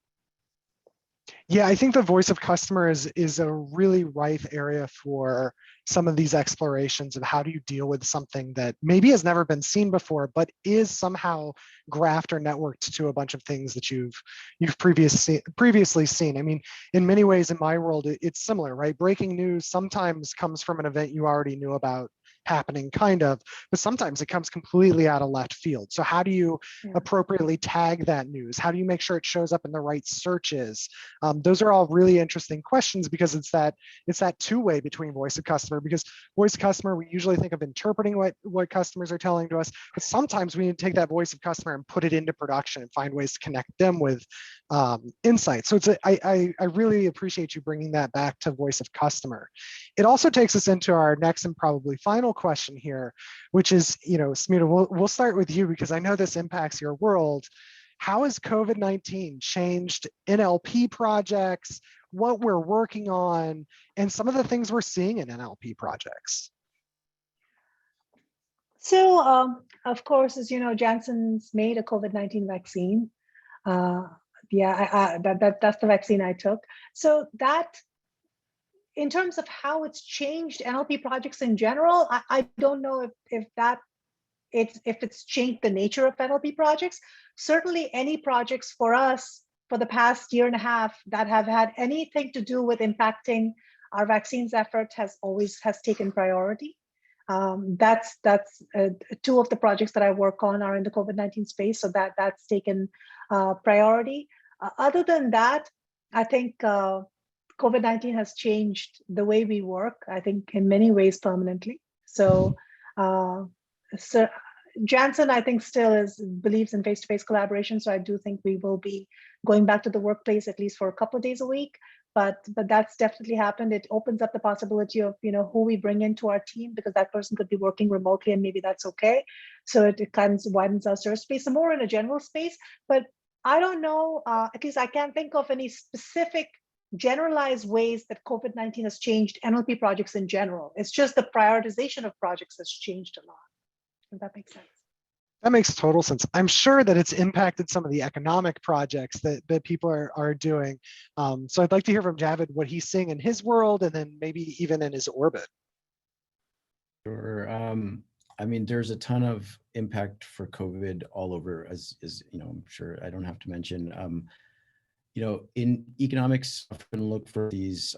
Yeah, I think the voice of customer is a really rife area for some of these explorations of how do you deal with something that maybe has never been seen before, but is somehow graphed or networked to a bunch of things that you've previously seen. I mean, in many ways in my world, it's similar, right? Breaking news sometimes comes from an event you already knew about happening, kind of, but sometimes it comes completely out of left field. So how do you appropriately tag that news? How do you make sure it shows up in the right searches? Those are all really interesting questions, because it's that two-way between voice of customer, because voice of customer, we usually think of interpreting what customers are telling to us, but sometimes we need to take that voice of customer and put it into production and find ways to connect them with insights. So I really appreciate you bringing that back to voice of customer. It also takes us into our next and probably final question here, which is, Smita, we'll start with you, because I know this impacts your world. How has COVID-19 changed NLP projects, what we're working on, and some of the things we're seeing in NLP projects? So, of course, as you know, Janssen's made a COVID-19 vaccine. That's the vaccine I took. So that, in terms of how it's changed NLP projects in general, I don't know if it's changed the nature of NLP projects. Certainly any projects for us for the past year and a half that have had anything to do with impacting our vaccines effort has taken priority. That's two of the projects that I work on are in the COVID-19 space, so that's taken priority. Other than that, I think COVID-19 has changed the way we work, I think in many ways permanently. So Janssen, I think, still believes in face-to-face collaboration. So I do think we will be going back to the workplace at least for a couple of days a week. But that's definitely happened. It opens up the possibility of who we bring into our team, because that person could be working remotely and maybe that's okay. So it kind of widens our search space, so more in a general space. But I don't know, at least I can't think of any specific generalized ways that COVID-19 has changed NLP projects in general. It's just the prioritization of projects has changed a lot. If that makes sense. That makes total sense. I'm sure that it's impacted some of the economic projects that people are doing. So I'd like to hear from Javed what he's seeing in his world, and then maybe even in his orbit. Sure. I mean, there's a ton of impact for COVID all over, as I'm sure I don't have to mention. In economics, often look for these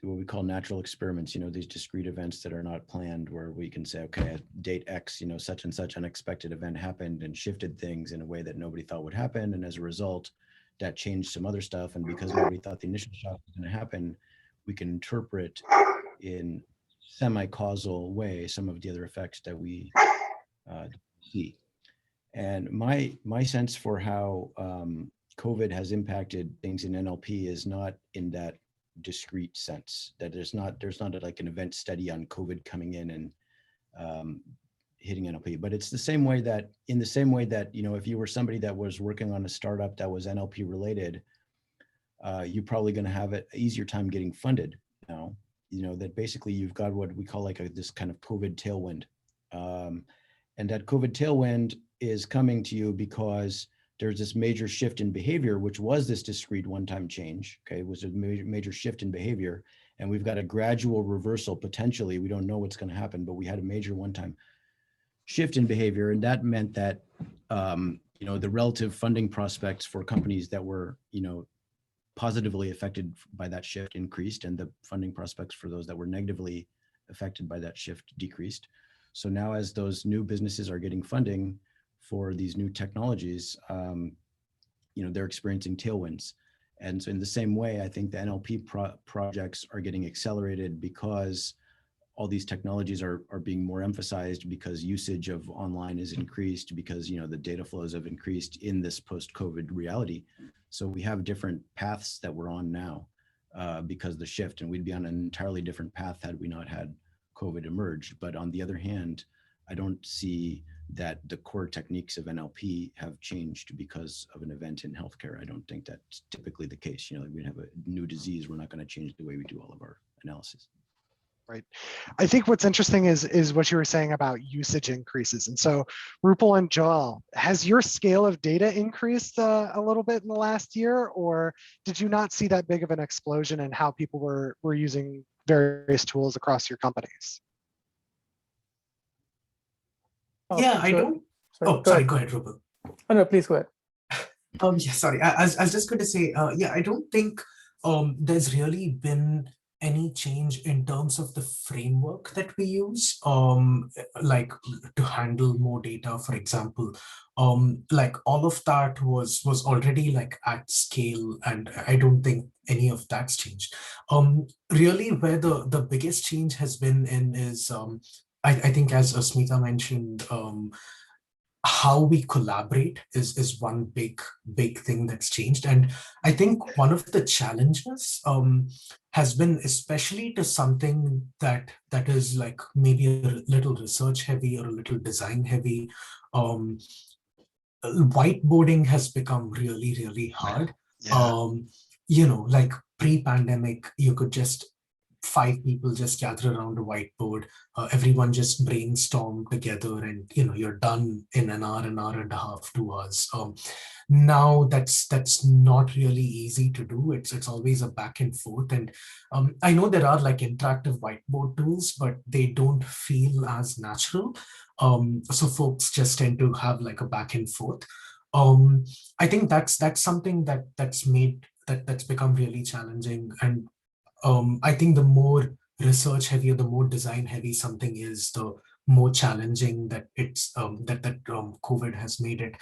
what we call natural experiments, these discrete events that are not planned, where we can say, okay, at date X, such and such unexpected event happened and shifted things in a way that nobody thought would happen. And as a result, that changed some other stuff. And because nobody thought the initial shock was going to happen, we can interpret in semi-causal way some of the other effects that we see. And my sense for how COVID has impacted things in NLP is not in that discrete sense, that there's not like an event study on COVID coming in and hitting NLP, but it's the same way that if you were somebody that was working on a startup that was NLP related, you're probably going to have an easier time getting funded now. That basically you've got what we call like this kind of COVID tailwind, and that COVID tailwind is coming to you because there's this major shift in behavior, which was this discrete one-time change. Okay, it was a major shift in behavior, and we've got a gradual reversal potentially. We don't know what's going to happen, but we had a major one-time shift in behavior, and that meant that the relative funding prospects for companies that were positively affected by that shift increased, and the funding prospects for those that were negatively affected by that shift decreased. So now, as those new businesses are getting funding for these new technologies, they're experiencing tailwinds. And so in the same way, I think the NLP projects are getting accelerated because all these technologies are being more emphasized, because usage of online is increased, because the data flows have increased in this post-COVID reality. So we have different paths that we're on now because of the shift, and we'd be on an entirely different path had we not had COVID emerge. But on the other hand, I don't see that the core techniques of NLP have changed because of an event in healthcare. I don't think that's typically the case. We have a new disease, we're not going to change the way we do all of our analysis. Right. I think what's interesting is what you were saying about usage increases. And so Roopal and Joel, has your scale of data increased a little bit in the last year, or did you not see that big of an explosion in how people were using various tools across your companies? Yeah, I don't. Sorry, go ahead, Roopal. Oh, no, please go ahead. Yeah, sorry. I was just going to say, I don't think there's really been any change in terms of the framework that we use, like to handle more data, for example. Like all of that was already like at scale, and I don't think any of that's changed. Really, where the biggest change has been in is I think, as Smita mentioned, how we collaborate is one big thing that's changed. And I think one of the challenges has been, especially to something that is like maybe a little research heavy or a little design heavy, whiteboarding has become really hard. Yeah. Like pre-pandemic, you could just 5 people just gather around a whiteboard, everyone just brainstorm together, and you're done in an hour and a half, 2 hours. Now that's not really easy to do. It's always a back and forth, and I know there are like interactive whiteboard tools, but they don't feel as natural. So folks just tend to have like a back and forth. I think that's something that's become really challenging. And I think the more research heavy or the more design heavy something is, the more challenging that it's COVID has made it.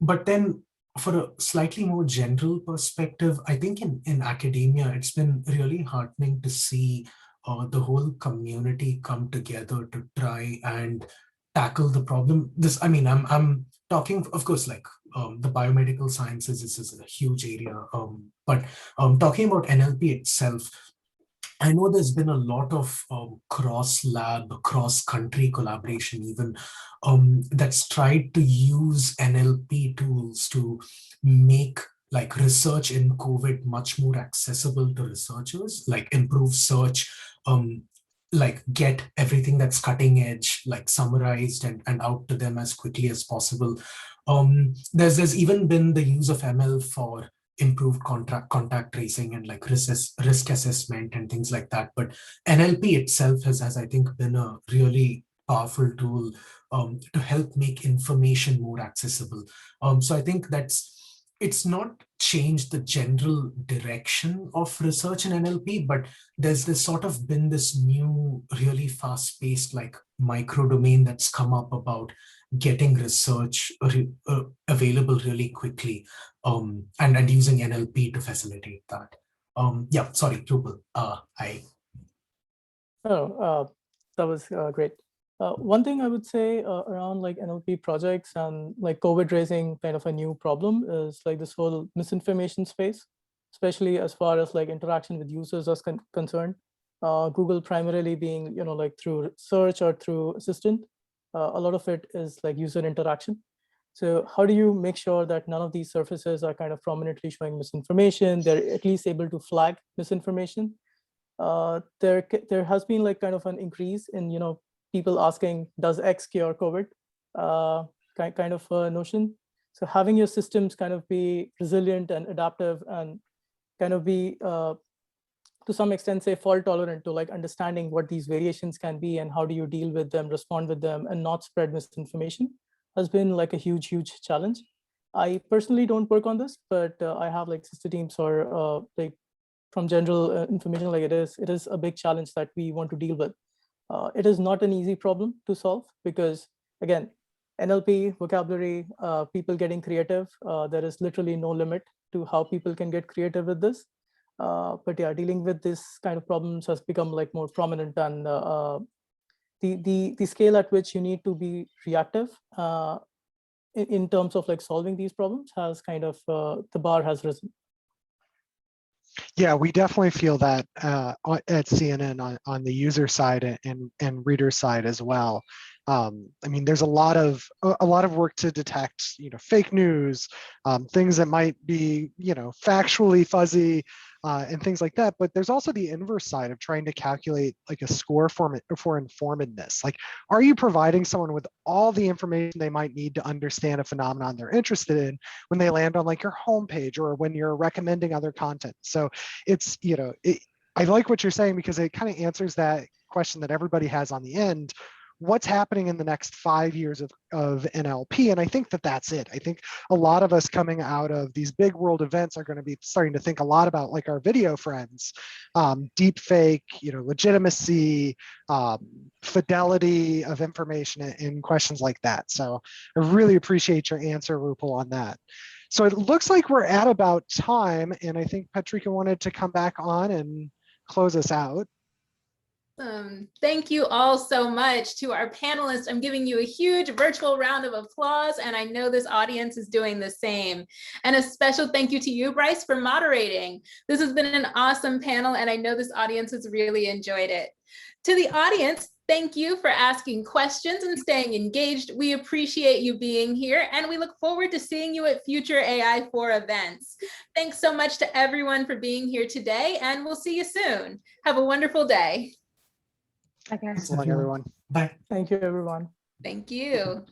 But then for a slightly more general perspective, I think in academia, it's been really heartening to see the whole community come together to try and tackle the problem. I'm talking, of course, like the biomedical sciences is a huge area, but talking about NLP itself, I know there's been a lot of cross-lab, cross-country collaboration even that's tried to use NLP tools to make like research in COVID much more accessible to researchers, like improve search, like get everything that's cutting edge, like summarized and out to them as quickly as possible. There's even been the use of ML for improved contact tracing and like risk assessment and things like that. But NLP itself has I think been a really powerful tool to help make information more accessible. So I think it's not changed the general direction of research in NLP, but there's sort of been this new, really fast-paced like micro domain that's come up about getting research available really quickly, and using NLP to facilitate that. Yeah, sorry, Roopal. That was great. One thing I would say around like NLP projects and like COVID raising kind of a new problem is like this whole misinformation space, especially as far as like interaction with users is concerned. Google primarily being, like through search or through assistant, a lot of it is like user interaction. So how do you make sure that none of these surfaces are kind of prominently showing misinformation? They're at least able to flag misinformation. There has been like kind of an increase in, people asking, does X cure COVID? Kind of a notion. So having your systems kind of be resilient and adaptive and kind of be, to some extent, say fault tolerant to like understanding what these variations can be and how do you deal with them, respond with them, and not spread misinformation has been like a huge challenge. I personally don't work on this, but I have like sister teams or like from general information, like it is a big challenge that we want to deal with. It is not an easy problem to solve because, again, NLP, vocabulary, people getting creative, there is literally no limit to how people can get creative with this. But yeah, dealing with this kind of problems has become like more prominent, and the scale at which you need to be reactive in terms of like solving these problems has kind of, the bar has risen. Yeah, we definitely feel that at CNN on the user side and reader side as well. I mean, there's a lot of work to detect, fake news, things that might be, factually fuzzy, and things like that. But there's also the inverse side of trying to calculate like a score for informedness. Like, are you providing someone with all the information they might need to understand a phenomenon they're interested in when they land on like your homepage or when you're recommending other content? So it's, I like what you're saying because it kind of answers that question that everybody has on the end. What's happening in the next 5 years of NLP? And I think that's it. I think a lot of us coming out of these big world events are going to be starting to think a lot about like our video friends, deep fake, legitimacy, fidelity of information and questions like that. So I really appreciate your answer, Roopal, on that. So it looks like we're at about time, and I think Patrika wanted to come back on and close us out. Thank you all so much. To our panelists, I'm giving you a huge virtual round of applause, and I know this audience is doing the same. And a special thank you to you, Bryce, for moderating. This has been an awesome panel, and I know this audience has really enjoyed it. To the audience, thank you for asking questions and staying engaged. We appreciate you being here, and we look forward to seeing you at future AI4 events. Thanks so much to everyone for being here today, and we'll see you soon. Have a wonderful day. Okay. Thanks, everyone. Bye. Thank you, everyone. Thank you.